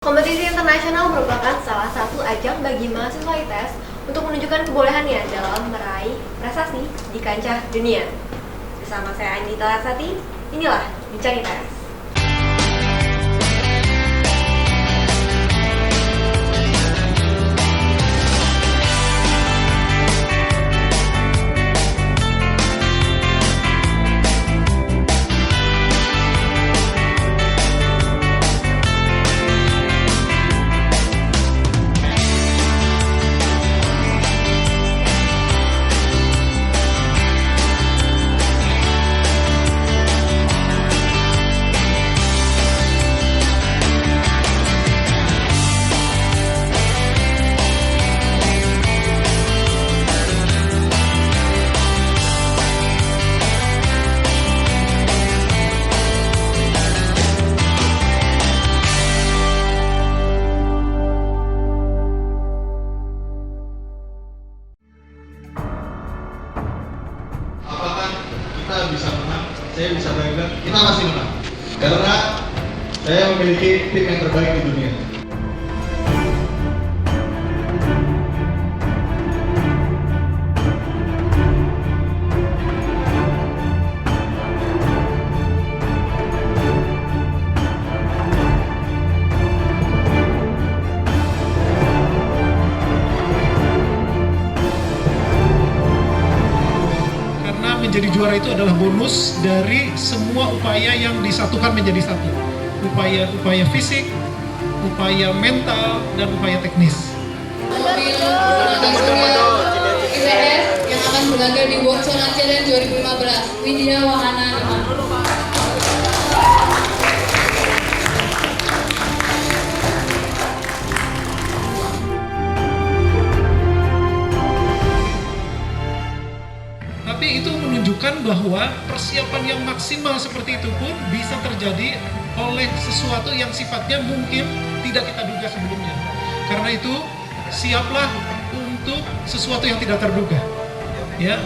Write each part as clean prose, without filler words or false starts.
Kompetisi internasional merupakan salah satu ajang bagi mahasiswa ITS untuk menunjukkan kebolehannya dalam meraih prestasi di kancah dunia. Bersama saya Anita Larsati, inilah Bincang ITS. Kita bisa menang, saya bisa bilang kita masih menang karena saya memiliki tim yang terbaik di dunia. Menjadi juara itu adalah bonus dari semua upaya yang disatukan menjadi satu. Upaya fisik, upaya mental, dan upaya teknis. Mobil ITS yang akan berlaga di World Solar Challenge 2015, Widya Wahana 5. Tapi itu menunjukkan bahwa persiapan yang maksimal seperti itu pun bisa terjadi oleh sesuatu yang sifatnya mungkin tidak kita duga sebelumnya. Karena itu, siaplah untuk sesuatu yang tidak terduga. Ya,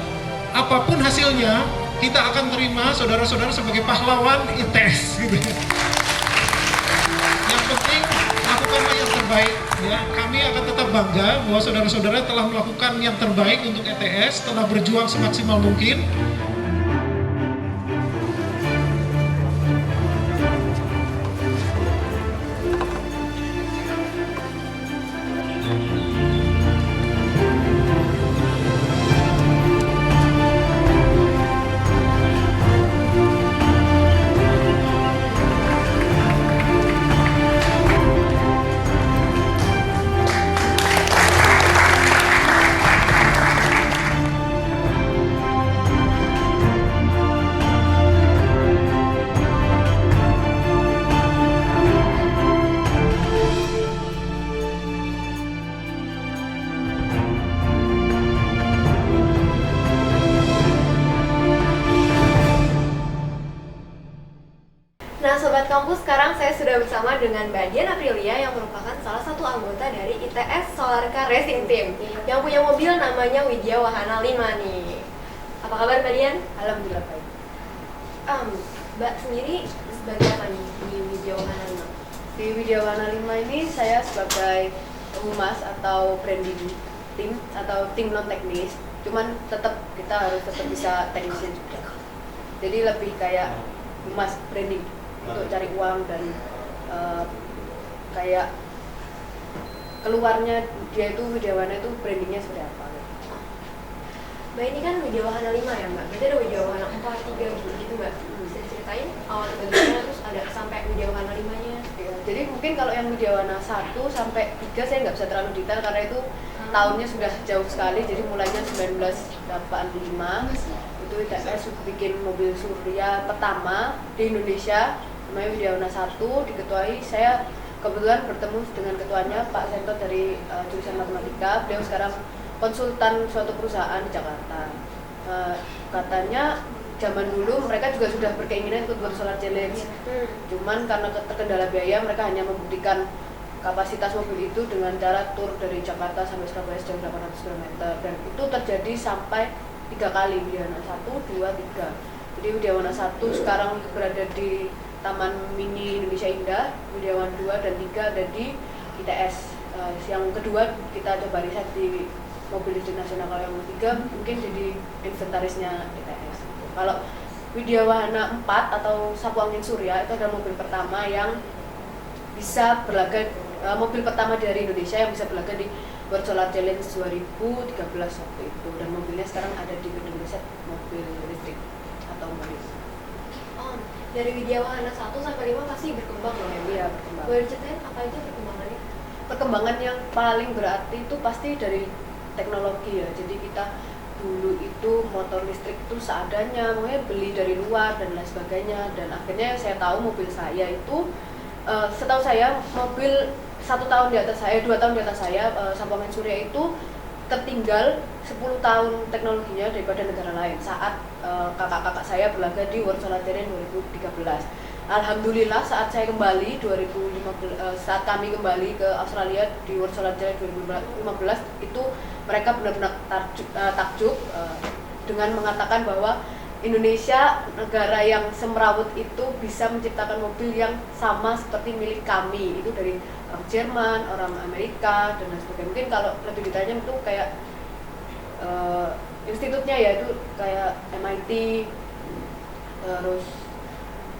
apapun hasilnya, kita akan terima saudara-saudara sebagai pahlawan ITS. Gitu. Yang penting lakukanlah yang terbaik. Ya, kami akan tetap bangga bahwa saudara-saudara telah melakukan yang terbaik untuk ITS, telah berjuang semaksimal mungkin. Nah Sobat Kampus, sekarang saya sudah bersama dengan Mbak Dian Aprilia yang merupakan salah satu anggota dari ITS Solar Car Racing Team yang punya mobil namanya Widya Wahana 5 nih. Apa kabar Mbak Dian? Alhamdulillah baik. Mbak sendiri sebagai apa nih di Widya Wahana 5? Di Widya Wahana 5 ini saya sebagai humas atau branding tim atau tim non teknis. Cuman kita harus tetap bisa teknisin juga. Jadi lebih kayak humas branding untuk cari uang dan kayak keluarnya dia itu Widya Wahana itu brandingnya seperti apa? Mbak ini kan Widya Wahana 5 ya Mbak? Berarti ada Widya Wahana 4, 3 gitu Mbak? Bisa diceritain awal bagaimana terus ada sampai Widya Wahana 5-nya? Ya, jadi mungkin kalau yang Widya Wahana 1 sampai 3 saya nggak bisa terlalu detail karena itu tahunnya sudah jauh sekali, jadi mulainya 1985 itu ITS bikin mobil surya pertama di Indonesia namanya Widya Wahana 1, diketuai saya kebetulan bertemu dengan ketuanya Pak Sento dari jurusan matematika. Beliau sekarang konsultan suatu perusahaan di Jakarta. Katanya zaman dulu mereka juga sudah berkeinginan ikut World Solar Challenge. Cuman karena terkendala biaya mereka hanya membuktikan kapasitas mobil itu dengan cara tur dari Jakarta sampai Surabaya sejauh 800 km dan itu terjadi sampai 3 kali, Widya Wahana 1, 2, 3. Jadi Widya Wahana 1 sekarang berada di Taman Mini Indonesia Indah, Widiawan 2 dan 3 ada di ITS. Yang kedua kita coba riset di mobil listrik nasional. Kalau yang ketiga mungkin jadi inventarisnya ITS. Kalau Widya Wahana 4 atau sapu angin surya itu adalah mobil pertama yang bisa berlaga, mobil pertama dari Indonesia yang bisa berlaga di World Solar Challenge 2013 waktu itu, dan mobilnya sekarang ada di gedung riset mobil listrik atau mobil. Oh, dari Widya Wahana 1 sampai 5 pasti berkembang loh ya? Iya, berkembang. Boleh ceritain apa aja perkembangannya? Perkembangan yang paling berarti itu pasti dari teknologi ya. Jadi kita dulu itu motor listrik itu seadanya, makanya beli dari luar dan lain sebagainya. Dan akhirnya saya tahu mobil saya itu, setahu saya mobil 1 tahun di atas saya, 2 tahun di atas saya, sapu angin surya itu tertinggal 10 tahun teknologinya daripada negara lain saat kakak-kakak saya berlaga di World Solar Challenge 2013. Alhamdulillah saat saya kembali 2015, saat kami kembali ke Australia di World Solar Challenge 2015 itu mereka benar-benar takjub dengan mengatakan bahwa Indonesia, negara yang semrawut itu, bisa menciptakan mobil yang sama seperti milik kami. Itu dari orang Jerman, orang Amerika, dan lain sebagainya. Mungkin kalau lebih detailnya itu kayak institutnya ya, itu kayak MIT, terus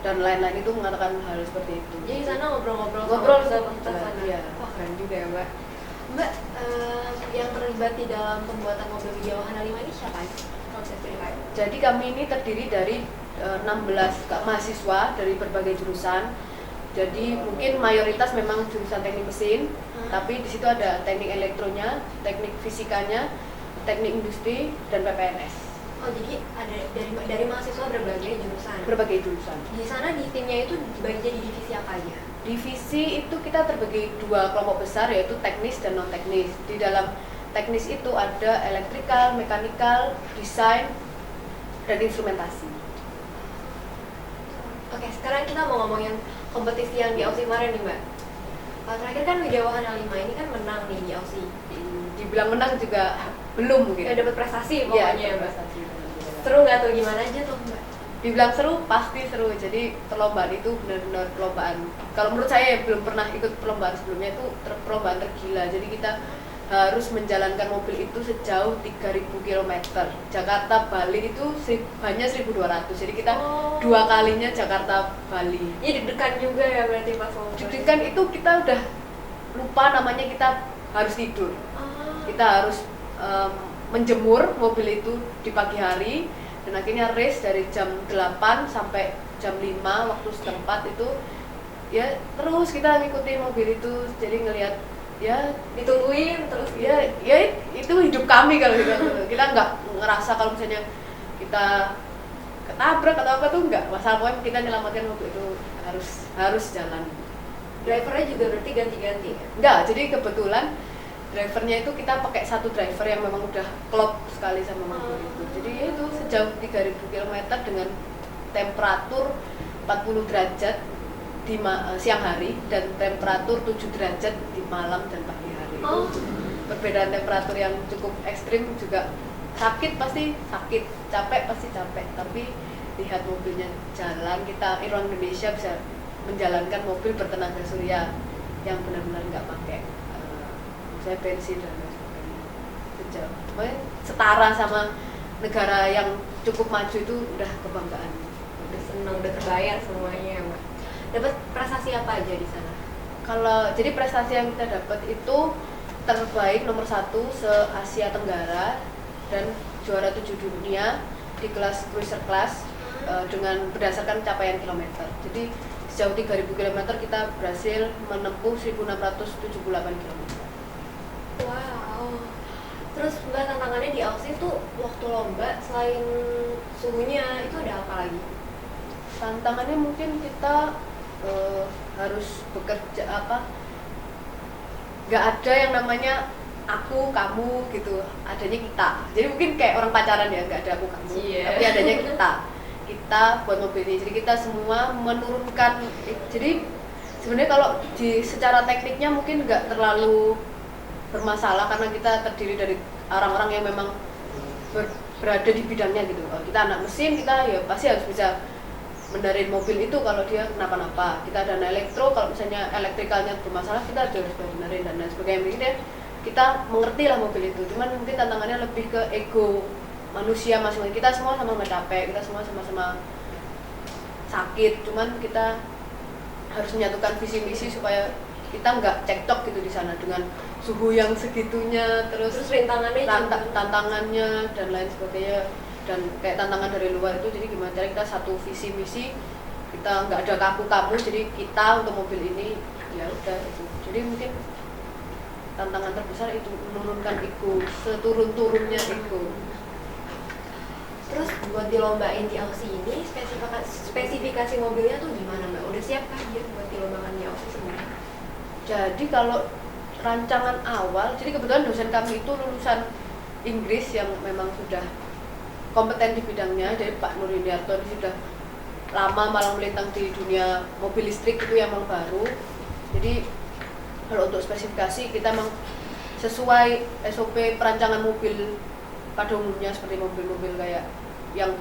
dan lain-lain itu mengatakan hal seperti itu. Jadi sana ngobrol-ngobrol sama sana. Iya. Wah, keren juga ya Mbak. Mbak, yang terlibat di dalam pembuatan mobil Widya Wahana 5 ini siapa ya? Kalau saya ceritain. Jadi kami ini terdiri dari 16 mahasiswa dari berbagai jurusan. Jadi mungkin mayoritas memang jurusan teknik mesin, tapi di situ ada teknik elektronya, teknik fisikanya, teknik industri, dan PPNS. Oh, jadi ada dari mahasiswa berbagai jurusan. Berbagai jurusan. Di sana di timnya itu dibagi jadi divisi apa aja? Divisi itu kita terbagi 2 kelompok besar, yaitu teknis dan non teknis. Di dalam teknis itu ada elektrikal, mekanikal, desain, dan instrumentasi. Oke, sekarang kita mau ngomongin kompetisi yang di Aussie kemarin nih Mbak. Terakhir kan Widya Wahana 5 ini kan menang nih di Aussie. Dibilang menang juga belum mungkin. Ya, dapat prestasi pokoknya ya, Mbak. prestasi. Seru nggak tuh, gimana aja tuh Mbak? Dibilang seru, pasti seru. Jadi perlombaan itu benar-benar perlombaan. Kalau menurut saya yang belum pernah ikut perlombaan sebelumnya itu perlombaan tergila. Jadi kita harus menjalankan mobil itu sejauh 3.000 km. Jakarta Bali itu hanya 1.200. Jadi kita 2 kalinya Jakarta Bali. Iya, deg-degan juga ya berarti pas mau. Deg-degan itu kita udah lupa namanya, kita harus tidur. Kita harus menjemur mobil itu di pagi hari, dan akhirnya race dari jam 8 sampai jam 5 waktu setempat itu ya, terus kita ngikutin mobil itu. Jadi ngelihat ya, ditungguin terus ya itu hidup kami kalau kita nggak ngerasa kalau misalnya kita ketabrak atau apa tuh nggak masalah, pokoknya kita nyelamatkan mobil itu harus jalan. Drivernya juga berarti ganti-ganti ya? Enggak, jadi kebetulan drivernya itu kita pakai satu driver yang memang udah klop sekali sama mobil itu. Jadi ya itu sejauh 3.000 km dengan temperatur 40 derajat di siang hari dan temperatur 7 derajat di malam dan pagi hari. Itu perbedaan temperatur yang cukup ekstrim. Juga sakit pasti sakit, capek pasti capek, tapi lihat mobilnya jalan, kita orang Indonesia bisa menjalankan mobil bertenaga surya yang benar-benar nggak pakai saya bensin dan lain sebagainya. Sejauh setara sama negara yang cukup maju itu udah kebanggaan. Udah senang, udah terbayar semuanya ya Mbak. Dapat prestasi apa aja di sana? Jadi prestasi yang kita dapat itu terbaik nomor 1 se-Asia Tenggara dan juara 7 dunia di kelas cruiser class dengan berdasarkan capaian kilometer. Jadi sejauh 3.000 km kita berhasil menempuh 1.678 km. Wow. Terus Mbak, tantangannya di Aussie tuh waktu lomba selain suhunya itu ada apa lagi? Tantangannya mungkin kita harus bekerja nggak ada yang namanya aku, kamu gitu, adanya kita. Jadi mungkin kayak orang pacaran ya, nggak ada aku, kamu, tapi adanya kita buat mobil ini. Jadi kita semua menurunkan. Jadi sebenarnya kalau secara tekniknya mungkin nggak terlalu bermasalah karena kita terdiri dari orang-orang yang memang berada di bidangnya gitu. Kalau kita anak mesin, kita ya pasti harus bisa benerin mobil itu kalau dia kenapa-napa. Kita ada elektro, kalau misalnya elektrikalnya bermasalah kita harus benerin dan lain sebagainya. Jadi kita mengerti lah mobil itu, cuman mungkin tantangannya lebih ke ego manusia masing-masing. Kita semua sama-sama capek, kita semua sama-sama sakit, cuman kita harus menyatukan visi misi supaya kita nggak cekcok gitu di sana dengan suhu yang segitunya, terus rintangannya tantangannya dan lain sebagainya, dan kayak tantangan dari luar itu. Jadi gimana cara kita satu visi misi, kita nggak ada kaku-kaku, jadi kita untuk mobil ini ya udah itu. Jadi mungkin tantangan terbesar itu menurunkan ego, seturun-turunnya ego. Terus buat dilombain di Aussie ini spesifikasi mobilnya tuh gimana Mbak? Udah siap kah dia buat dilombakan di Aussie sebenarnya? Jadi kalau rancangan awal, jadi kebetulan dosen kami itu lulusan Inggris yang memang sudah kompeten di bidangnya. Jadi Pak Nur Indiarto sudah lama malah melintang di dunia mobil listrik, itu yang memang baru. Jadi kalau untuk spesifikasi kita memang sesuai SOP perancangan mobil pada umumnya, seperti mobil-mobil kayak yang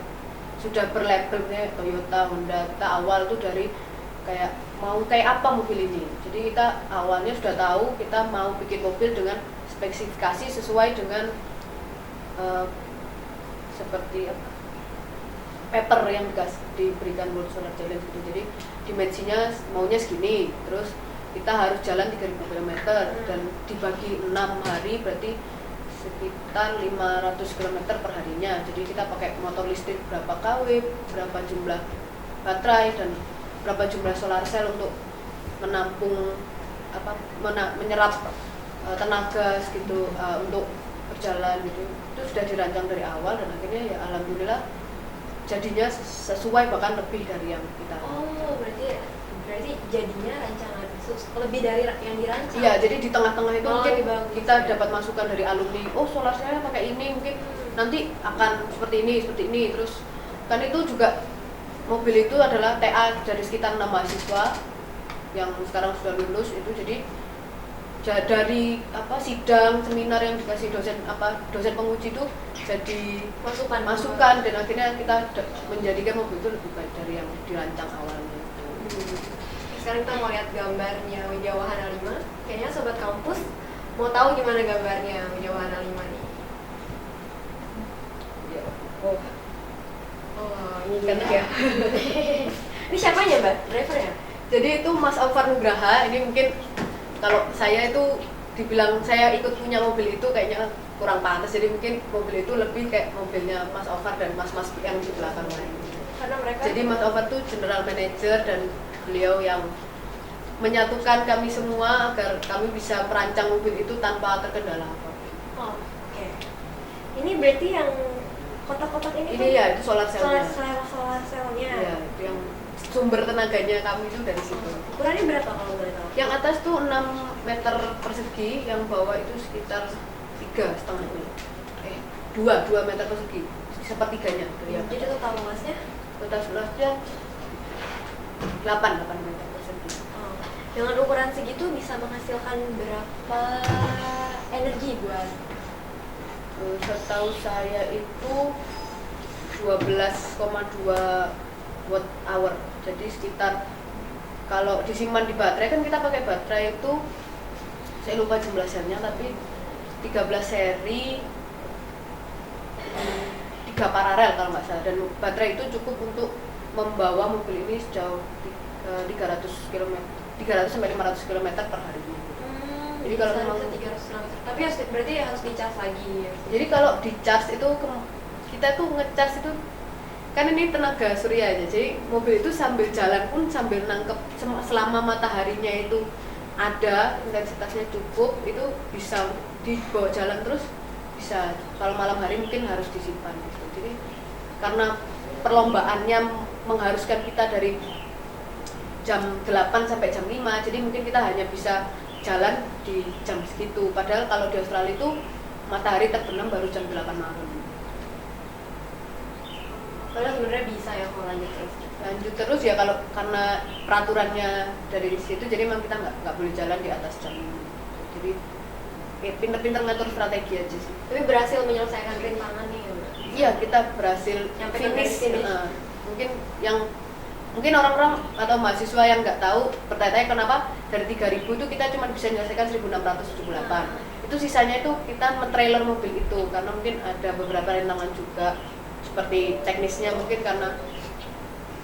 sudah berlabelnya Toyota, Honda. Kita awal tuh dari kayak mau kayak apa mobil ini. Jadi kita awalnya sudah tahu kita mau bikin mobil dengan spesifikasi sesuai dengan seperti apa, paper yang diberikan World Solar Challenge gitu. Jadi dimensinya maunya segini, terus kita harus jalan 3.000 km dan dibagi 6 hari, berarti sekitar 500 km per harinya. Jadi kita pakai motor listrik berapa kW, berapa jumlah baterai, dan berapa jumlah solar cell untuk menampung menyerap tenaga gitu untuk berjalan gitu. Itu sudah dirancang dari awal dan akhirnya ya alhamdulillah jadinya sesuai, bahkan lebih dari yang kita. Oh, berarti jadinya rancangan lebih dari yang dirancang. Iya, jadi di tengah-tengah itu mungkin kita ya. dapat masukan dari alumni. Oh, solar saya pakai ini, mungkin nanti akan seperti ini. Terus kan itu juga mobil itu adalah TA dari sekitar 6 mahasiswa yang sekarang sudah lulus itu. Jadi dari sidang seminar yang dikasih dosen penguji itu jadi masukan dan akhirnya kita menjadikan mobil itu lebih baik dari yang dirancang awalnya. Sekarang kita mau lihat gambarnya Widya Wahana 5. Kayaknya sobat kampus mau tahu gimana gambarnya Widya Wahana 5 nih. Oh, ini kan ya. Ini siapanya Mbak? Drivernya? Jadi itu Mas Alvar Nugraha. Ini mungkin kalau saya itu dibilang saya ikut punya mobil itu kayaknya kurang pantas. Jadi mungkin mobil itu lebih kayak mobilnya Mas Alvar dan Mas-mas yang di belakang lain. Karena mereka. Jadi Mas Alvar itu general manager dan beliau yang menyatukan kami semua agar kami bisa merancang mobil itu tanpa terkendala apapun. Oh, oke. Ini berarti yang kotak-kotak ini kan? Ya, itu solar cell-nya. Solar cell-nya. Iya, itu yang sumber tenaganya kami itu dari situ. Ukurannya berapa kalau boleh tahu? Yang atas tuh 6 meter persegi, yang bawah itu sekitar 3,5 meter. 2 meter persegi, sepertiganya. Jadi total luasnya? Total luasnya 8 meter persegi. Oh. Dengan ukuran segitu bisa menghasilkan berapa energi buat? Setahu saya itu 12,2 watt hour. Jadi sekitar kalau disimpan di baterai, kan kita pakai baterai itu saya lupa jumlah selnya, tapi 13 seri 3 paralel kalau nggak salah, dan baterai itu cukup untuk membawa mobil ini sejauh 300 sampai 500 km per hari. Jadi kalau memang 300 km, tapi berarti harus dicas lagi ya. Jadi kalau dicas itu kita tuh ngecas itu kan ini tenaga surya aja. Jadi mobil itu sambil jalan pun sambil nangkep selama mataharinya itu ada, intensitasnya cukup, itu bisa dibawa jalan terus bisa. Kalau malam hari mungkin harus disimpan gitu. Jadi karena perlombaannya mengharuskan kita dari jam 8 sampai jam 5, jadi mungkin kita hanya bisa jalan di jam segitu. Padahal kalau di Australia itu matahari terbenam baru jam 8 malam. Padahal sebenarnya bisa ya kalau lanjut terus ya, kalau karena peraturannya dari situ, jadi memang kita nggak boleh jalan di atas jam. Jadi pinter-pinter ngatur strategi aja sih. Tapi berhasil menyelesaikan rintangan nih. Iya, kita berhasil sampai finish. Mungkin yang mungkin orang-orang atau mahasiswa yang nggak tahu bertanya-tanya kenapa dari 3.000 itu kita cuma bisa menyelesaikan 1.678. Itu sisanya itu kita men-trailer mobil itu karena mungkin ada beberapa rintangan juga seperti teknisnya, mungkin karena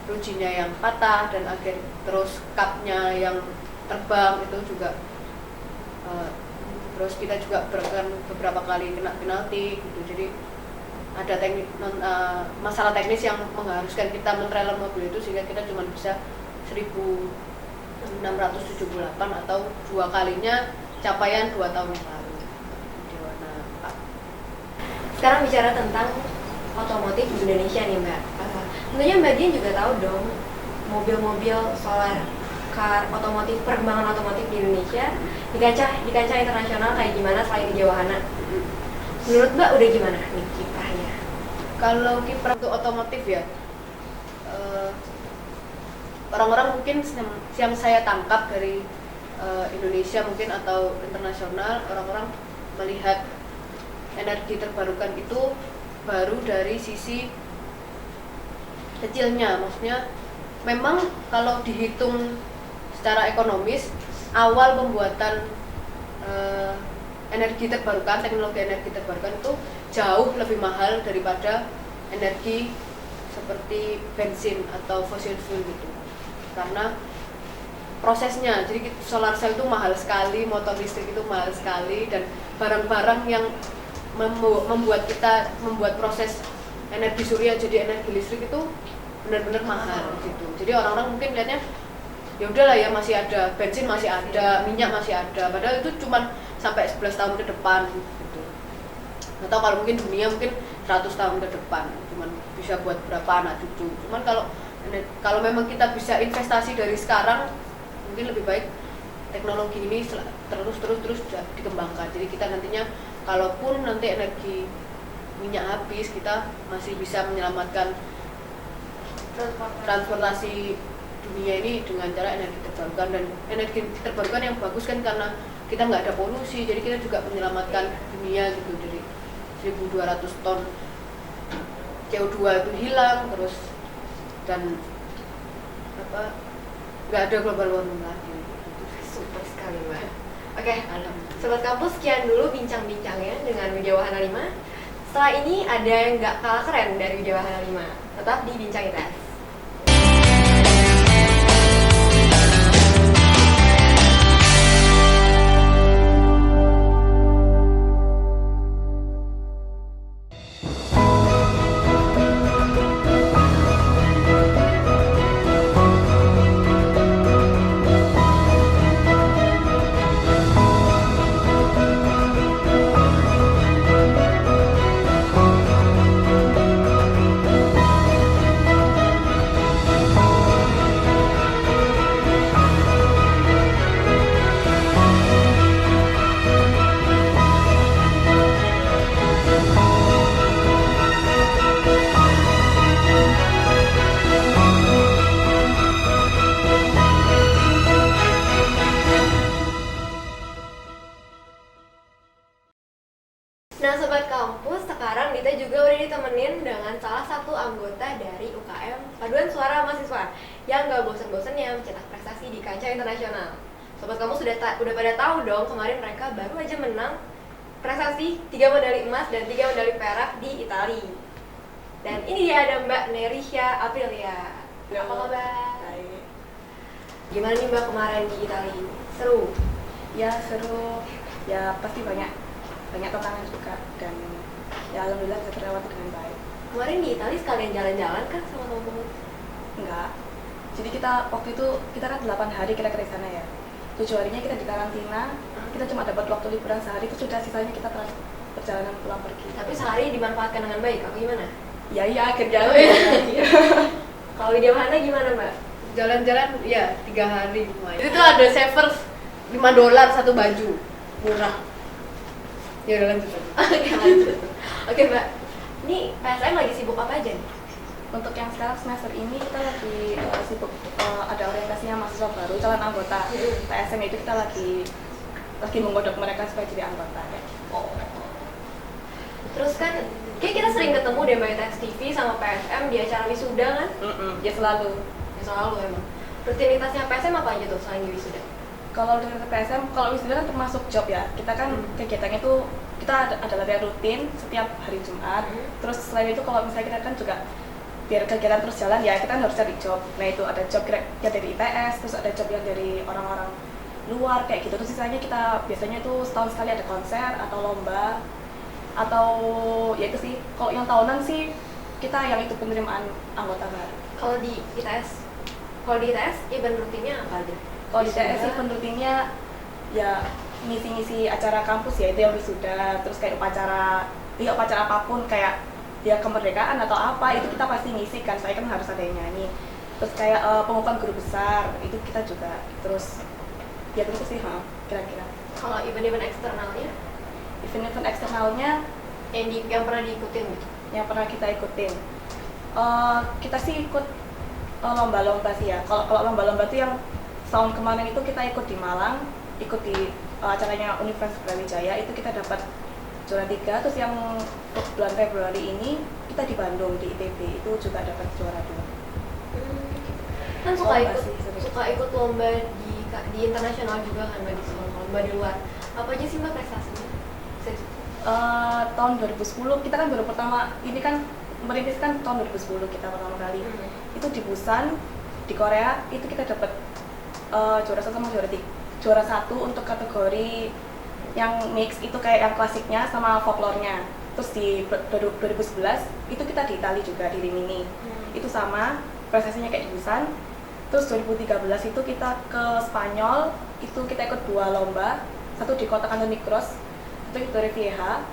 rujinya yang patah dan akhir terus kapnya yang terbang itu juga terus kita juga beberapa kali kena penalti gitu. Jadi ada masalah teknis yang mengharuskan kita men-trailer mobil itu sehingga kita cuma bisa 1.678 atau 2 kalinya capaian 2 tahun yang lalu. Sekarang bicara tentang otomotif di Indonesia nih Mbak. Tentunya Mbak Dian juga tahu dong mobil-mobil solar car otomotif, perkembangan otomotif di Indonesia di kancah internasional kayak gimana selain di Wahana. Menurut Mbak udah gimana nih kiprahnya? Kalau kiprah untuk otomotif ya, orang-orang mungkin yang saya tangkap dari Indonesia mungkin atau internasional, orang-orang melihat energi terbarukan itu baru dari sisi kecilnya. Maksudnya memang kalau dihitung secara ekonomis, awal pembuatan energi terbarukan, teknologi energi terbarukan itu jauh lebih mahal daripada energi seperti bensin atau fossil fuel gitu. Karena prosesnya, jadi solar cell itu mahal sekali, motor listrik itu mahal sekali, dan barang-barang yang membuat proses energi surya jadi energi listrik itu benar-benar mahal gitu. Jadi orang-orang mungkin lihatnya ya udahlah ya, masih ada bensin, masih ada minyak, masih ada, padahal itu cuma sampai 11 tahun ke depan gitu. Atau kalau mungkin dunia mungkin 100 tahun ke depan, cuman bisa buat berapa anak cucu. Cuman kalau memang kita bisa investasi dari sekarang, mungkin lebih baik teknologi ini terus dikembangkan. Jadi kita nantinya kalaupun nanti energi minyak habis, kita masih bisa menyelamatkan transportasi dunia ini dengan cara energi terbarukan. Dan energi terbarukan yang bagus kan karena kita nggak ada polusi, jadi kita juga menyelamatkan dunia gitu. Jadi 1.200 ton CO2 itu hilang terus, dan nggak ada global warming lagi. Super sekali Mbak. Oke, Sobat Kampus, sekian dulu bincang-bincangnya dengan Widya Wahana 5. Setelah ini ada yang nggak kalah keren dari Widya Wahana 5. Tetap di Bincang ITS. Nah Sobat Kampus, sekarang Dita juga udah ditemenin dengan salah satu anggota dari UKM Paduan Suara Mahasiswa yang gak bosan-bosannya mencetak prestasi di kancah internasional. Sobat Kampus udah pada tahu dong, kemarin mereka baru aja menang prestasi 3 medali emas dan 3 medali perak di Italia. Dan ini dia ada Mbak Nerisha Aprilia. Apa kabar? Baik. Gimana nih Mbak kemarin di Italia? Seru? Ya seru, ya pasti banyak tantangan juga, dan ya alhamdulillah bisa terlewati dengan baik. Kemarin di Italia sekalian jalan-jalan kan sama teman-teman? Enggak, jadi kita waktu itu kita kan 8 hari kita ke sana ya. 7 harinya kita di karantina, kita cuma dapat waktu liburan sehari, itu sudah sisanya kita perjalanan pulang pergi. Tapi sehari dimanfaatkan dengan baik, apa gimana? Ya akhir jalan. Ya. Kalau di Wahana gimana Mbak? Jalan-jalan ya 3 hari lumayan. Itu tuh ada savers $5 satu baju, murah. Ya udah lanjut. Oke lanjut. Oke Mbak, ini PSM lagi sibuk apa aja nih? Untuk yang sekarang semester ini kita lagi sibuk, ada orientasinya mahasiswa baru calon anggota PSM, itu kita lagi menggodok mereka supaya jadi anggota ya. Oh. Terus kan kayak kita sering ketemu deh Mbak ITS TV sama PSM di acara wisuda kan? Ya selalu. selalu emang. Rutinitasnya PSM apa aja tuh selain di wisuda? Kalau dari PSM, kalau wisuda kan termasuk job ya. Kita kan kegiatannya itu kita ada latihan rutin setiap hari Jumat. Terus selain itu kalau misalnya kita kan juga biar kegiatan terus jalan ya, kita kan harus cari job. Nah itu ada job yang dari ITS, terus ada job yang dari orang-orang luar kayak gitu. Terus sisanya kita biasanya itu setahun sekali ada konser atau lomba atau ya itu sih. Kalau yang tahunan sih kita yang itu penerimaan anggota baru. Kalau di ITS event rutinnya apa aja? Kalau di ITS event rutinnya ya ngisi-ngisi acara kampus ya, itu yang wisuda, terus kayak upacara apapun kayak ya kemerdekaan atau apa itu kita pasti ngisi kan, saya kan harus ada yang nyanyi. Terus kayak pengukuhan guru besar itu kita juga, terus ya tentu sih kira-kira. Kalau event-event eksternalnya? Event-event eksternalnya yang pernah diikutin gitu? Yang pernah kita ikutin, kita sih ikut lomba-lomba sih ya. Kalau lomba-lomba tuh yang tahun kemarin itu kita ikut di Malang, ikut di acaranya Universitas Brawijaya, itu kita dapat juara 3. Terus yang bulan Februari ini kita di Bandung di ITB itu juga dapat juara 2. Kan Lomba sih, suka ikut lomba di internasional juga kan, Mbak, di lomba di luar. Apa aja sih Mbak prestasinya? Tahun 2010 kita kan baru pertama ini kan merintis kan tahun 2010 kita pertama kali. Itu di Busan di Korea itu kita dapat juara 1 sama juara 1 untuk kategori yang mix itu kayak yang klasiknya sama folklore-nya. Terus di 2011 itu kita di Italia juga di Rimini. Itu sama prestasinya kayak di Busan. Terus 2013 itu kita ke Spanyol, itu kita ikut 2 lomba, satu di kota Cantoni Cross, itu di Torrevieja.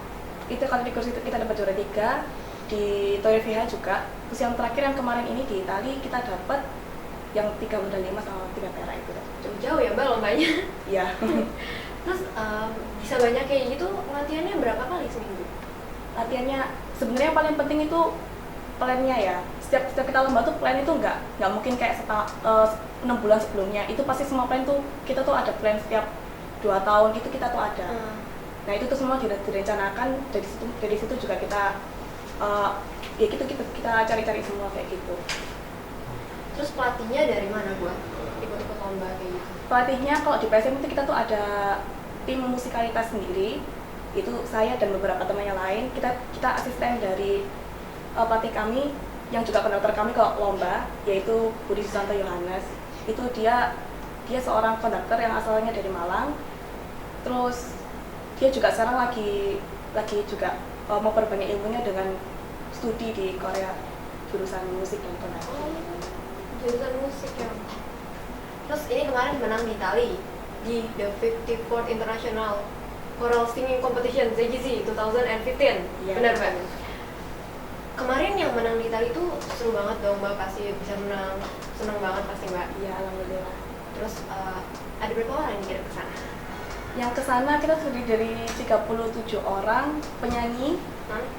Itu Cantoni Cross itu kita dapat juara 3, di Torrevieja juga. Terus yang terakhir yang kemarin ini di Italia kita dapat yang 3 medali emas sama 3 perak itu. Jauh ya Mbak lombanya? Iya. Terus bisa banyak kayak gitu, latihannya berapa kali seminggu? Latihannya sebenarnya yang paling penting itu plannya ya. Setiap kita lomba tuh plan itu nggak mungkin kayak 6 bulan sebelumnya. Itu pasti semua plan tuh kita tuh ada plan setiap 2 tahun itu kita tuh ada. Nah itu tuh semua direncanakan, dari situ juga kita ya gitu kita cari-cari semua kayak gitu. Terus pelatihnya dari mana buat ikut-ikut lomba kayak gitu? Pelatihnya kalau di PSM itu kita tuh ada tim musikalitas sendiri. Itu saya dan beberapa temannya lain. Kita asisten dari pelatih kami yang juga konduktor kami kalau lomba, yaitu Budi Susanto Yohanes. Itu dia seorang konduktor yang asalnya dari Malang. Terus dia juga sekarang lagi juga mau perbanyak ilmunya dengan studi di Korea jurusan musik dan konduktor. Jurusan musik ya. Terus ini kemarin menang di Itali di The 54th International Choral Singing Competition ZGC 2015. Benar Mbak? Kemarin yang menang di Itali itu seru banget dong Mbak, pasti bisa menang. Senang banget pasti Mbak. Iya, alhamdulillah. Terus ada berapa orang yang kirim ke sana? Yang ke sana kita terdiri dari 37 orang penyanyi.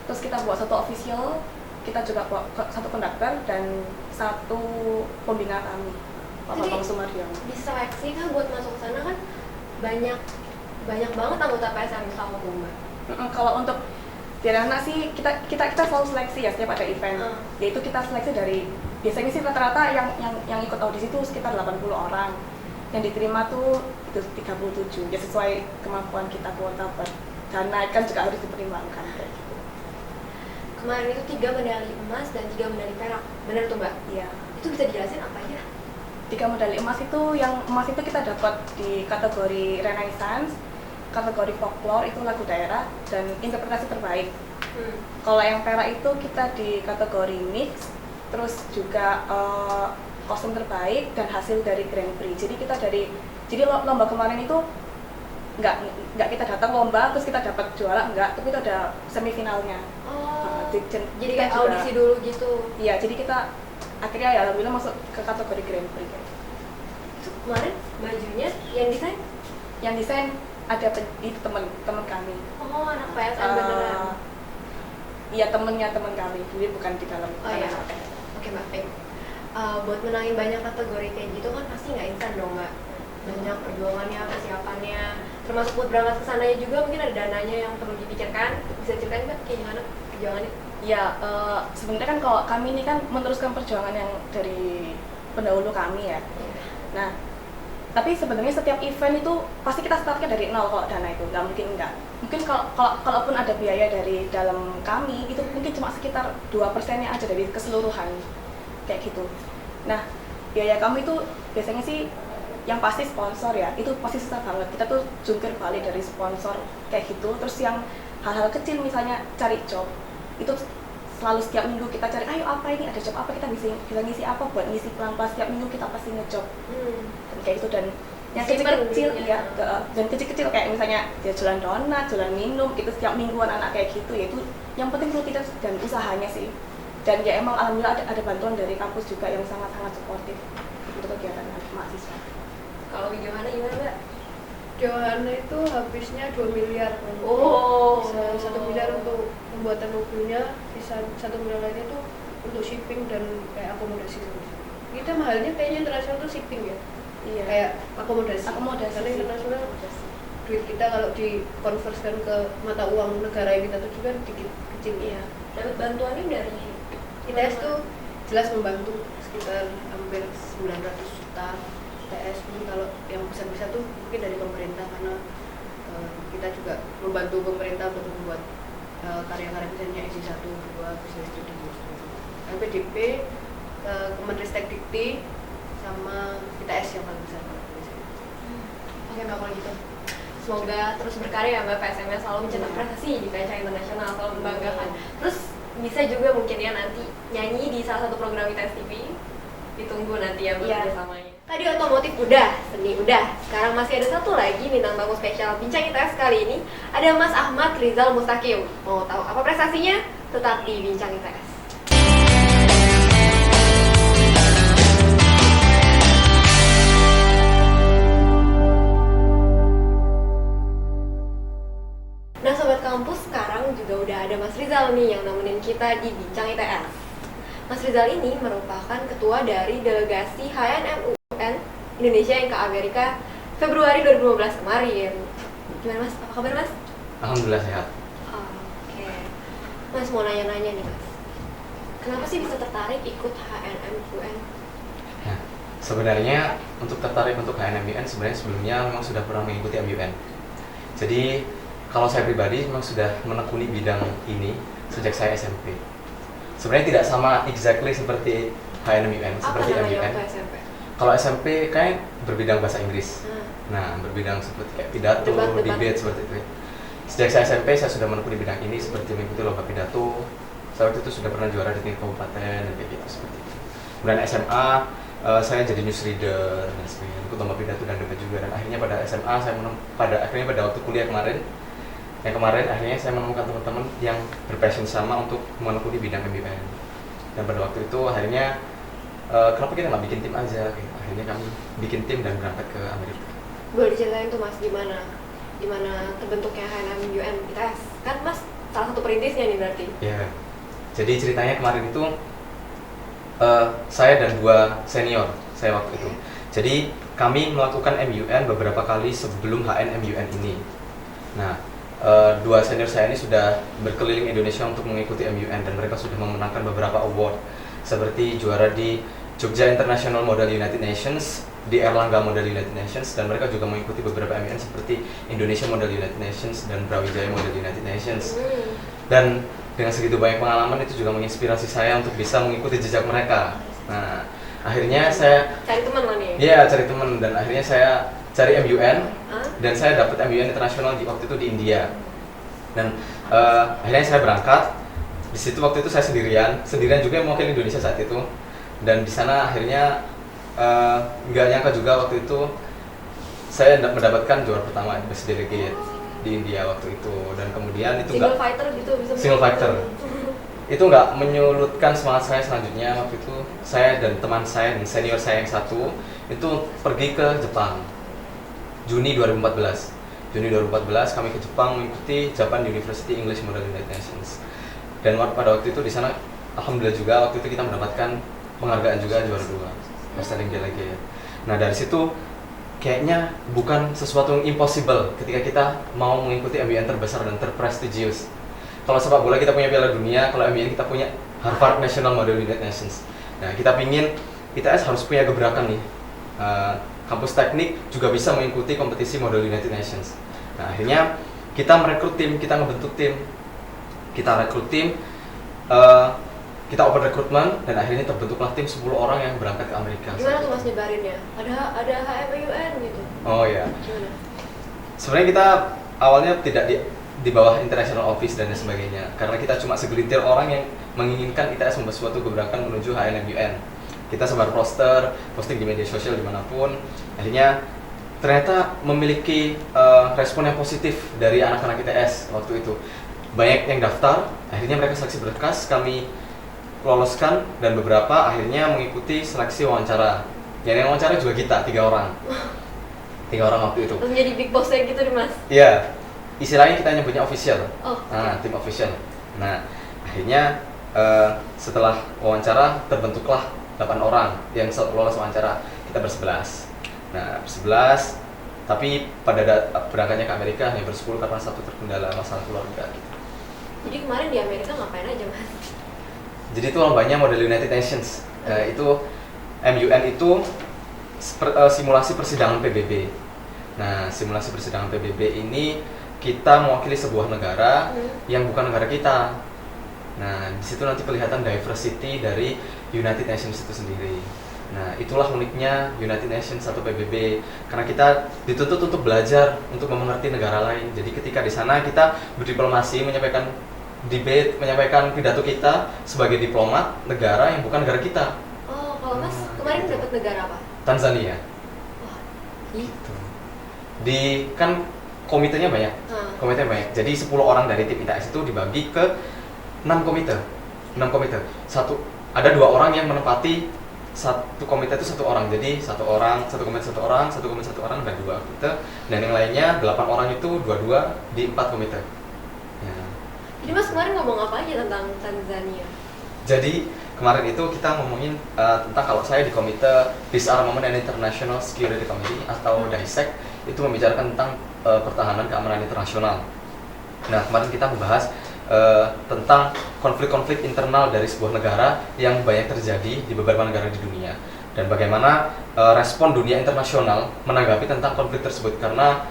Terus kita buat 1 official, kita juga buat 1 konduktor dan 1 pembina kami, Pak Bambang Sumardian. Diseleksi kan buat masuk ke sana kan banyak banget anggota PSM sama Mbak. Kalau untuk di anak sih kita selalu seleksi ya setiap ada event. Yaitu kita seleksi dari biasanya sih rata-rata yang ikut audisi itu sekitar 80 orang. Yang diterima tuh itu 37. Ya sesuai kemampuan kita kuota per dana kan juga harus dipertimbangkan kayak gitu. Kemarin itu 3 medali emas dan 3 medali perak. Benar tuh Mbak? Iya. Itu bisa dijelasin apa aja? 3 medali emas itu, yang emas itu kita dapat di kategori Renaissance, kategori folklore itu lagu daerah dan interpretasi terbaik. Kalau yang perak itu kita di kategori mix, terus juga kostum terbaik dan hasil dari Grand Prix. Jadi lomba kemarin itu nggak kita datang lomba terus kita dapat juara, enggak, tapi itu ada semifinalnya. Jadi kayak audisi dulu gitu. Iya, jadi kita akhirnya ya alhamdulillah masuk ke kategori Grand Prix. Itu kemarin bajunya yang desain? Yang desain ada itu teman kami. Oh, anak PSM beneran. Iya, teman kami, jadi bukan di dalam. Oh iya. Oke Mbak, baik. Buat menangin banyak kategori kayak gitu kan pasti nggak instan dong Mbak. Banyak perjuangannya, persiapannya, termasuk buat berangkat ke sananya juga mungkin ada dananya yang perlu dipikirkan. Bisa ceritain Mbak kayak gimana perjuangannya? Ya, sebenarnya kan kalau kami ini kan meneruskan perjuangan yang dari pendahulu kami ya. Nah, tapi sebenarnya setiap event itu pasti kita startnya dari nol kalau dana itu, nggak mungkin enggak. Mungkin kalaupun ada biaya dari dalam kami, itu mungkin cuma sekitar 2%-nya aja dari keseluruhan, kayak gitu. Nah, biaya kami itu biasanya sih yang pasti sponsor ya, itu pasti susah banget. Kita tuh jungkir balik dari sponsor kayak gitu. Terus yang hal-hal kecil misalnya cari job, itu selalu setiap minggu kita cari, ayo apa ini, ada job apa, kita bisa ngisi apa, buat ngisi pelan-pelan setiap minggu kita pasti ngejob. Dan kayak itu, dan yang kecil-kecil ya, dan kecil-kecil kayak misalnya dia jualan donat, jualan minum, itu setiap mingguan anak kayak gitu ya, itu yang penting rutinitas dan usahanya sih. Dan ya emang alhamdulillah ada bantuan dari kampus juga yang sangat-sangat suportif untuk kegiatan mahasiswa. Kalau Johanna gimana Mbak? Johanna itu habisnya 2 miliar. Oh. Bisa 1 miliar untuk pembuatan mobilnya, bisa 1 miliar lainnya tuh untuk shipping dan kayak akomodasi. Kita mahalnya kayaknya internasional tuh shipping ya. Iya. Kayak akomodasi. Karena Karena internasional duit kita kalau dikonversikan ke mata uang negara yang kita tuju kan dikit kecil. Iya. Dapat bantuannya dari ITS tuh jelas membantu sekitar hampir 900 juta. ITS pun kalau yang besar-besar tuh mungkin dari pemerintah, karena kita juga membantu pemerintah untuk membuat karya-karya misalnya SI1, 2, Business Studi, LPDP, Kemenristek Dikti, sama ITS yang paling besar. Oke Mbak, kalau gitu semoga terus berkarya ya Mbak, PSMS selalu mencetak prestasi di kancah internasional, selalu membanggakan. Terus bisa juga mungkin ya nanti nyanyi di salah satu program ITS TV, ditunggu nanti ya Mbak bersamanya. Tadi otomotif udah, seni udah, sekarang masih ada satu lagi bintang tamu spesial Bincang ITS kali ini, ada Mas Ahmad Rizal Mustaqim. Mau tahu apa prestasinya? Tetap di Bincang ITS. Nah Sobat Kampus, sekarang juga udah ada Mas Rizal nih yang nemenin kita di Bincang ITS. Mas Rizal ini merupakan ketua dari delegasi HNMUN Indonesia yang ke Amerika Februari 2015 kemarin. Gimana Mas? Apa kabar Mas? Alhamdulillah sehat. Oke. Mas mau nanya-nanya nih Mas. Kenapa sih bisa tertarik ikut HNMUN? Nah, sebenarnya untuk tertarik untuk HNMUN sebenarnya sebelumnya memang sudah pernah mengikuti MUN. Jadi kalau saya pribadi memang sudah menekuni bidang ini sejak saya SMP. Sebenarnya tidak sama exactly seperti HNMUN, seperti MUN. Apa SMP? Kalau SMP kayak berbidang bahasa Inggris. Nah, berbidang seperti kayak pidato, debate seperti itu. Sejak saya SMP saya sudah menekuni bidang ini seperti mengikuti lomba pidato. Saya waktu itu sudah pernah juara di tingkat kabupaten dan kayak gitu seperti itu. Kemudian SMA saya jadi news reader dan sebagainya, ikut lomba pidato dan debat juga. Dan akhirnya pada SMA pada waktu kuliah kemarin akhirnya saya menemukan teman-teman yang berpassion sama untuk menekuni bidang MUN. Dan pada waktu itu akhirnya kenapa kita nggak bikin tim aja? Akhirnya kami bikin tim dan berangkat ke Amerika. Boleh diceritain tuh Mas gimana terbentuknya HNMUN ITS? Kan Mas salah satu perintisnya nih berarti. Ya, jadi ceritanya kemarin itu saya dan 2 senior saya waktu itu. Jadi kami melakukan MUN beberapa kali sebelum HNMUN ini. Nah, 2 senior saya ini sudah berkeliling Indonesia untuk mengikuti MUN dan mereka sudah memenangkan beberapa award seperti juara di Jogja International Model United Nations, di Erlangga Model United Nations, dan mereka juga mengikuti beberapa MUN seperti Indonesia Model United Nations dan Brawijaya Model United Nations. Dan dengan segitu banyak pengalaman itu juga menginspirasi saya untuk bisa mengikuti jejak mereka. Nah, akhirnya saya cari teman lah nih. Iya, cari teman, dan akhirnya saya cari MUN dan saya dapat MUN internasional di waktu itu di India. Dan akhirnya saya berangkat. Di situ waktu itu saya sendirian juga mewakili Indonesia saat itu. Dan di sana akhirnya nggak nyangka juga waktu itu saya mendapatkan juara pertama Best Delegate di India waktu itu. Dan kemudian itu single fighter gitu bisa. Single fighter. Itu nggak menyurutkan semangat saya selanjutnya. Waktu itu saya dan teman saya dan senior saya yang satu itu pergi ke Jepang Juni 2014 kami ke Jepang mengikuti Japan University English Model United Nations. Dan pada waktu itu di sana alhamdulillah juga waktu itu kita mendapatkan penghargaan juga juara 2 Outstanding Delegate. Nah, dari situ kayaknya bukan sesuatu yang impossible ketika kita mau mengikuti MUN terbesar dan terprestisius. Kalau sepak bola kita punya Piala Dunia, kalau MUN kita punya Harvard National Model United Nations. Nah, kita pingin ITS harus punya gebrakan nih. Kampus teknik juga bisa mengikuti kompetisi model United Nations. Nah, akhirnya kita merekrut tim, kita ngebentuk tim, kita rekrut tim, kita open recruitment, dan akhirnya terbentuklah tim 10 orang yang berangkat ke Amerika. Gimana tuh Mas nyebarinnya? Ada HMUN gitu? Oh ya, Gimana? sebenarnya kita awalnya tidak di bawah international office dan sebagainya, karena kita cuma segelintir orang yang menginginkan ITS membuat suatu gebrakan menuju HNMUN. Kita sebar poster, posting di media sosial dimanapun. Akhirnya ternyata memiliki respon yang positif dari anak-anak ITS waktu itu. Banyak yang daftar, akhirnya mereka seleksi berkas, kami loloskan, dan beberapa akhirnya mengikuti seleksi wawancara. Yang wawancara juga kita, 3 orang. 3 orang waktu itu. Terus jadi big boss-nya gitu nih Mas? Iya, istilahnya kita nyebutnya official. Oh, Nah, tim official. Nah, akhirnya setelah wawancara terbentuklah 8 orang yang lolos wawancara. Kita ber-11. Nah, ber-11, tapi pada berangkatnya ke Amerika hanya ber-10 karena satu terkendala masalah keluarga gitu. jadi kemarin di Amerika ngapain aja Mas? Jadi itu lombanya model United Nations. Itu MUN itu simulasi persidangan PBB. Nah, simulasi persidangan PBB ini kita mewakili sebuah negara yang bukan negara kita. Nah, di situ nanti kelihatan diversity dari United Nations itu sendiri. Nah, itulah uniknya United Nations atau PBB, karena kita dituntut untuk belajar, untuk mengerti negara lain. Jadi ketika di sana kita berdiplomasi, menyampaikan debate, menyampaikan pidato kita sebagai diplomat negara yang bukan negara kita. Oh, kalau Mas kemarin dapat negara apa? Tanzania. Wah, Gitu. Di kan komitenya banyak. Ah. Komitenya banyak. Jadi 10 orang dari tim ITS itu dibagi ke 6 komite. 6 komite. Ada 2 orang yang menempati satu komite itu 1 orang. Jadi 1 orang, 1 komite 1 orang, 1 komite 1 orang, dan 2 komite. Dan yang lainnya 8 orang itu 2-2 di 4 komite. Ya. Jadi Mas kemarin ngomong apa aja tentang Tanzania? Jadi kemarin itu kita ngomongin tentang, kalau saya di komite Disarmament and International Security Committee atau DISEC, itu membicarakan tentang pertahanan keamanan internasional. Nah, kemarin kita membahas tentang konflik-konflik internal dari sebuah negara yang banyak terjadi di beberapa negara di dunia, dan bagaimana respon dunia internasional menanggapi tentang konflik tersebut, karena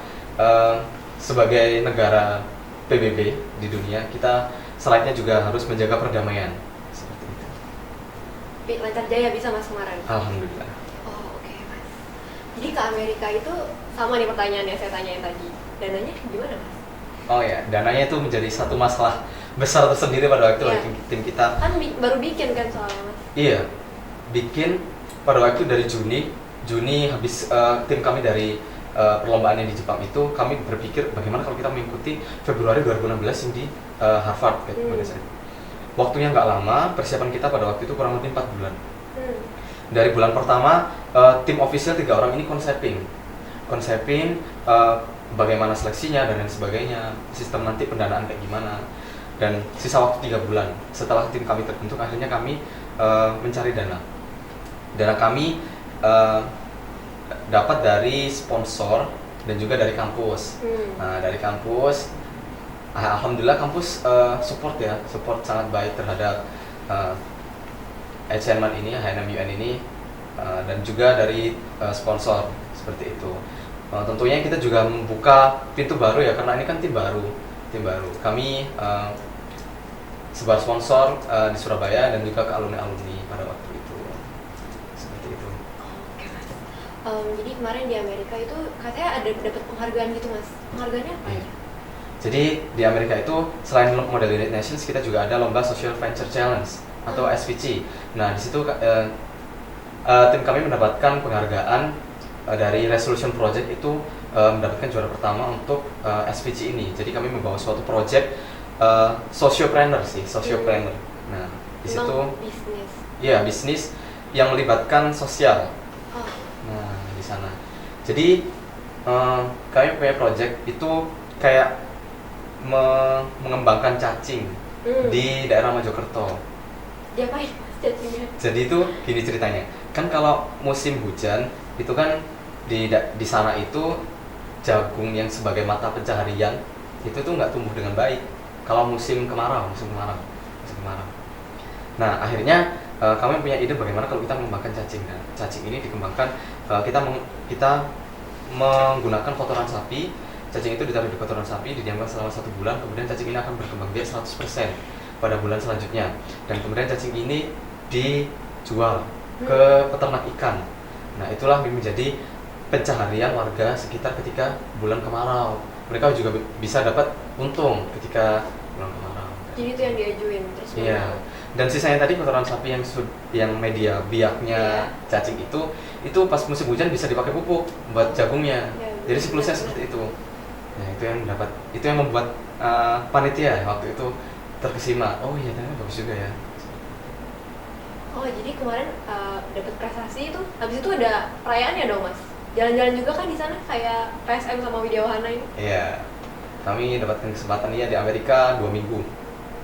sebagai negara PBB di dunia, kita selayaknya juga harus menjaga perdamaian seperti itu. Lancar jaya bisa Mas kemarin? Alhamdulillah. Oh, oke Mas. Jadi ke Amerika itu sama nih pertanyaan yang saya tanyain tadi. Dananya gimana Mas? Oh ya, dananya itu menjadi satu masalah besar tersendiri pada waktu Iya. tim kita. Kan baru bikin kan soalnya Mas? Iya, bikin pada waktu dari Juni habis tim kami dari perlombaan yang di Jepang itu, kami berpikir bagaimana kalau kita mengikuti Februari 2016 yang di Harvard gitu, pada saat itu. Waktunya nggak lama, persiapan kita pada waktu itu kurang lebih 4 bulan. Dari bulan pertama, tim official 3 orang ini konsepin bagaimana seleksinya dan lain sebagainya, sistem nanti pendanaan kayak gimana. Dan sisa waktu 3 bulan setelah tim kami terbentuk, akhirnya kami mencari dana. Dana kami dapat dari sponsor dan juga dari kampus. Nah, dari kampus, alhamdulillah kampus support sangat baik terhadap HNMUN ini, dan juga dari sponsor seperti itu. Tentunya kita juga membuka pintu baru ya, karena ini kan tim baru. Kami sebar sponsor di Surabaya dan juga ke alumni pada waktu itu. Seperti itu. Oke Mas. Jadi kemarin di Amerika itu katanya ada dapat penghargaan gitu Mas. Penghargaannya apa aja? Jadi di Amerika itu selain model United Nations, kita juga ada lomba Social Venture Challenge atau SVC. Nah, di situ tim kami mendapatkan penghargaan dari Resolution Project itu, mendapatkan juara pertama untuk SVC ini. Jadi kami membawa suatu project sociopreneur. Nah, di situ bisnis. ya bisnis yang melibatkan sosial. Oh. Nah, di sana. Jadi kami punya project itu kayak mengembangkan cacing di daerah Mojokerto. Diapain Mas cacingnya? Jadi itu gini ceritanya. Kan kalau musim hujan itu kan di sana itu jagung yang sebagai mata pencaharian itu tuh nggak tumbuh dengan baik kalau musim kemarau. Nah, akhirnya kami punya ide bagaimana kalau kita mengembangkan cacing. Nah, cacing ini dikembangkan, kita menggunakan kotoran sapi. Cacing itu ditaruh di kotoran sapi, didiamkan selama 1 bulan, kemudian cacing ini akan berkembang biak 100% pada bulan selanjutnya. Dan kemudian cacing ini dijual ke peternak ikan. Nah, itulah menjadi pencaharian warga sekitar ketika bulan kemarau. Mereka juga bisa dapat untung ketika bulan kemarau. Jadi itu yang diajuin terus. Iya. Dan sisanya tadi kotoran sapi yang media biaknya cacing itu pas musim hujan bisa dipakai pupuk buat jagungnya. Ya, jadi siklusnya seperti itu. Nah, itu yang membuat panitia waktu itu terkesima. Oh iya, ternyata bagus juga ya. Oh, jadi kemarin dapat prestasi itu, habis itu ada perayaannya dong, Mas? Jalan-jalan juga kan di sana kayak PSM sama Widya Wahana ini? Iya. Kami dapatkan kesempatan di Amerika 2 minggu.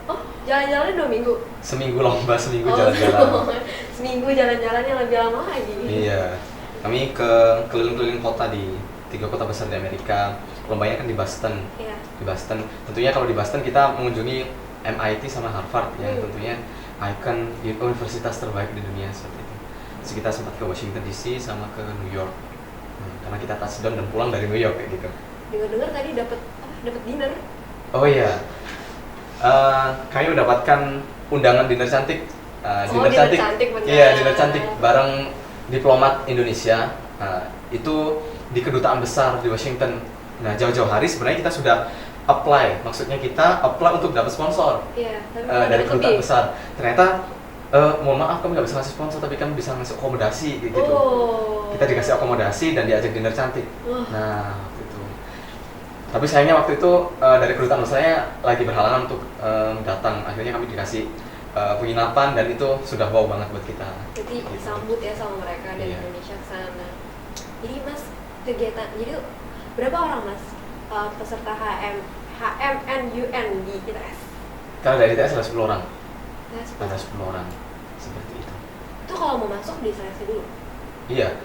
Oh, jalan-jalannya 2 minggu? Seminggu lomba, seminggu jalan-jalan. Seminggu jalan-jalan yang lebih lama lagi. Iya. Kami keliling-keliling kota di 3 kota besar di Amerika. Lombanya kan di Boston. Iya. Di Boston. Tentunya kalau di Boston kita mengunjungi MIT sama Harvard yang tentunya ikon universitas terbaik di dunia seperti itu. Terus kita sempat ke Washington DC sama ke New York. Karena kita touchdown dan pulang dari New York kayak gitu. Dengar-dengar tadi dapat dinner. Oh iya. Kami mendapatkan undangan dinner cantik. Dinner cantik benar. Iya, dinner cantik bareng diplomat Indonesia. Itu di kedutaan besar di Washington. Nah, jauh-jauh hari sebenarnya kita sudah apply. Maksudnya kita apply untuk dapat sponsor. Iya, dari kedutaan besar. Ternyata mohon maaf kami nggak bisa ngasih sponsor, tapi kami bisa ngasih akomodasi kayak gitu. Kita dikasih akomodasi dan diajak dinner cantik. Nah, waktu itu. Tapi sayangnya waktu itu dari kedutaan besarnya lagi berhalangan untuk datang. Akhirnya kami dikasih penginapan dan itu sudah wow banget buat kita. Jadi disambut ya sama mereka dari Indonesia ke sana. Jadi Mas, kegiatan, jadi berapa orang Mas peserta HMNUN di ITS? Kalau dari ITS ada 10 orang. Ya, Ada 10 orang seperti itu. Itu kalau mau masuk diseleksi dulu? Iya,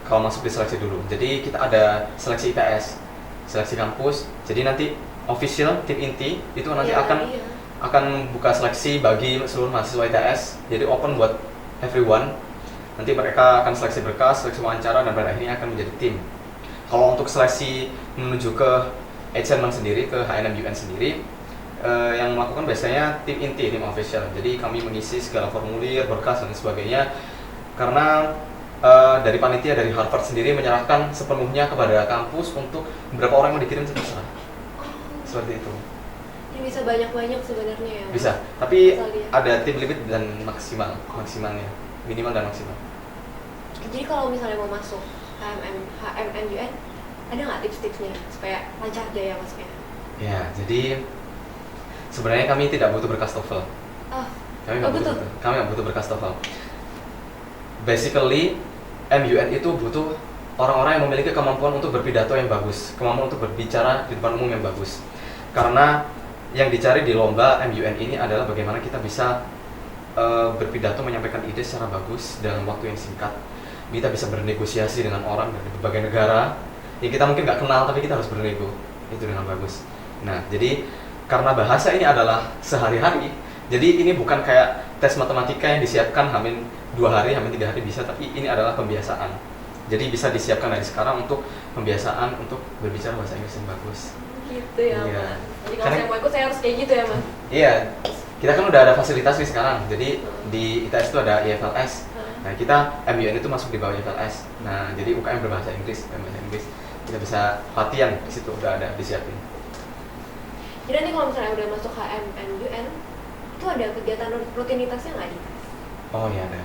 kalau masuk diseleksi dulu. Jadi kita ada seleksi ITS, seleksi kampus. Jadi nanti official tim inti itu nanti akan buka seleksi bagi seluruh mahasiswa ITS. Jadi open buat everyone. Nanti mereka akan seleksi berkas, seleksi wawancara dan pada akhirnya akan menjadi tim. Kalau untuk seleksi menuju ke HNMUN sendiri, ke HNMUN sendiri, yang melakukan biasanya tim inti, tim official. Jadi kami mengisi segala formulir, berkas dan sebagainya. Karena dari panitia dari Harvard sendiri menyerahkan sepenuhnya kepada kampus untuk berapa orang yang dikirim terserah. Seperti itu. Ini bisa banyak-banyak sebenarnya ya? Bisa, tapi ada tim limit dan maksimalnya, minimal dan maksimal. Jadi kalau misalnya mau masuk HMNUN, ada nggak tips-tipsnya supaya lancar jaya masuknya? Ya, jadi sebenarnya kami tidak butuh berkas TOEFL. Kami nggak butuh berkas TOEFL. Basically, MUN itu butuh orang-orang yang memiliki kemampuan untuk berpidato yang bagus, kemampuan untuk berbicara di depan umum yang bagus. Karena yang dicari di lomba MUN ini adalah bagaimana kita bisa berpidato, menyampaikan ide secara bagus dalam waktu yang singkat. Kita bisa bernegosiasi dengan orang dari berbagai negara yang kita mungkin nggak kenal, tapi kita harus bernego itu dengan bagus. Nah, jadi karena bahasa ini adalah sehari-hari, jadi ini bukan kayak tes matematika yang disiapkan hamin 2 hari, hamin 3 hari bisa, tapi ini adalah pembiasaan. Jadi bisa disiapkan dari sekarang untuk pembiasaan untuk berbicara bahasa Inggris yang bagus. Gitu ya, Mas. Jadi kalau saya mau ikut, saya harus kayak gitu ya, Mas? Iya, kita kan udah ada fasilitas nih sekarang. Jadi di ITS itu ada IFLS. Nah, kita MUN itu masuk di bawah IFLS. Nah, jadi UKM berbahasa Inggris, kita bisa latihan di situ udah ada disiapin. Jadi nanti kalau misalnya udah masuk HMNUN, itu ada kegiatan rutinitasnya nggak di? Oh iya ada.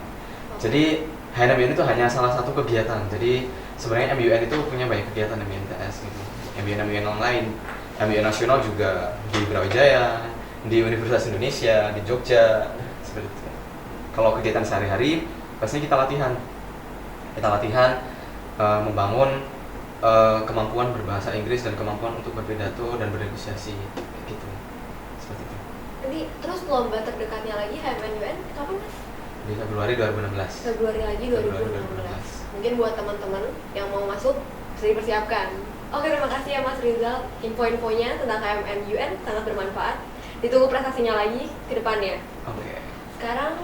Jadi HMNUN itu hanya salah satu kegiatan. Jadi sebenarnya MUN itu punya banyak kegiatan MUN-ITS gitu. MUN yang lain, MUN nasional juga di Brawijaya, di Universitas Indonesia, di Jogja, seperti itu. Kalau kegiatan sehari-hari, pastinya kita latihan. Kita latihan membangun kemampuan berbahasa Inggris dan kemampuan untuk berpidato dan bernegosiasi gitu. Seperti itu. Jadi terus lomba terdekatnya lagi HMNUN kapan, Mas? Di Februari 2016. Februari lagi 2016. Mungkin buat teman-teman yang mau masuk bisa dipersiapkan. Oke, terima kasih ya Mas Rizal. Info-infonya tentang HMNUN sangat bermanfaat. Ditunggu prestasinya lagi ke depannya. Oke. Sekarang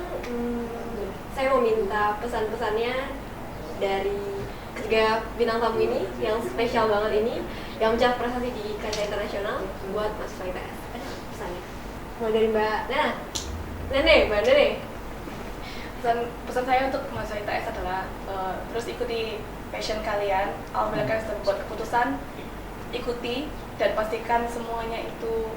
saya mau minta pesan-pesannya dari ketiga bintang tamu ini yang spesial banget ini, yang mencapai prestasi di kancah internasional buat mahasiswa ITS. Ada pesannya? Mulai dari Mbak Nene. Pesan saya untuk mahasiswa ITS adalah terus ikuti passion kalian. Apabila kalian sudah membuat keputusan, ikuti dan pastikan semuanya itu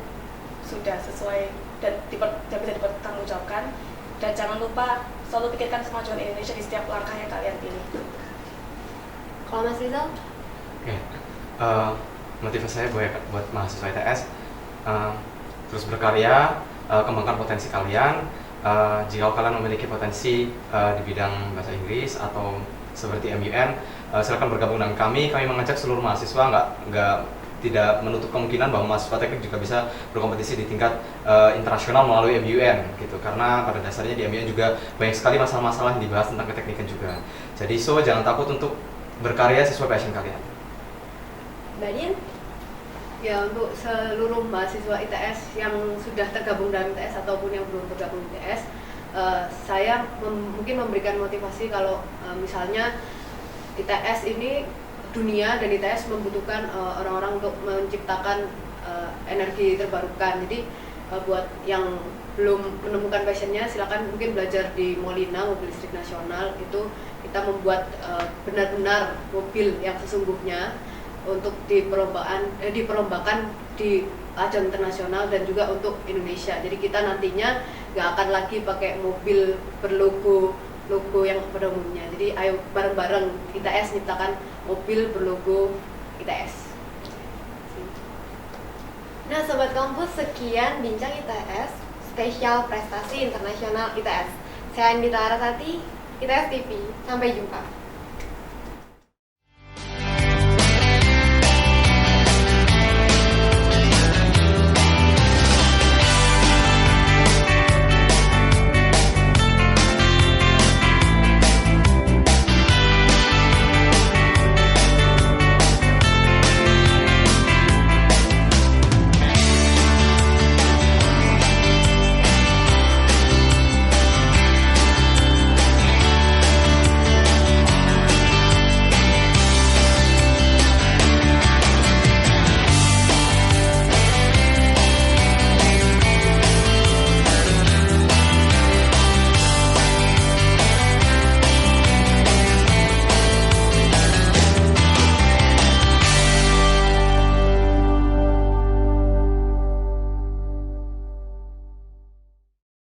sudah sesuai dan bisa dipertanggungjawabkan. Dan jangan lupa selalu pikirkan kemajuan Indonesia di setiap langkah yang kalian pilih. Kalau Mas Rizal? Oke, motivasi saya buat mahasiswa ITS terus berkarya, kembangkan potensi kalian. Jika kalian memiliki potensi di bidang bahasa Inggris atau seperti MUN, silakan bergabung dengan kami. Kami mengajak seluruh mahasiswa, tidak menutup kemungkinan bahwa mahasiswa teknik juga bisa berkompetisi di tingkat internasional melalui MUN gitu, karena pada dasarnya di MUN juga banyak sekali masalah-masalah yang dibahas tentang keteknikan juga. Jadi jangan takut untuk berkarya sesuai passion kalian. Mbak Dian? Ya, untuk seluruh mahasiswa ITS yang sudah tergabung dalam ITS ataupun yang belum tergabung di ITS, saya mungkin memberikan motivasi kalau misalnya ITS ini dunia dan ITS membutuhkan orang-orang untuk menciptakan energi terbarukan. Jadi buat yang belum menemukan passionnya, silakan mungkin belajar di Molina, mobil listrik nasional. Itu kita membuat benar-benar mobil yang sesungguhnya untuk diperlombakan di ajang internasional dan juga untuk Indonesia. Jadi kita nantinya nggak akan lagi pakai mobil berlogo yang pada umumnya. Jadi ayo bareng-bareng ITS ciptakan mobil berlogo ITS. Nah, Sobat Kampus, sekian Bincang ITS spesial prestasi internasional ITS. Saya Andita Arasati, ITS TV. Sampai jumpa.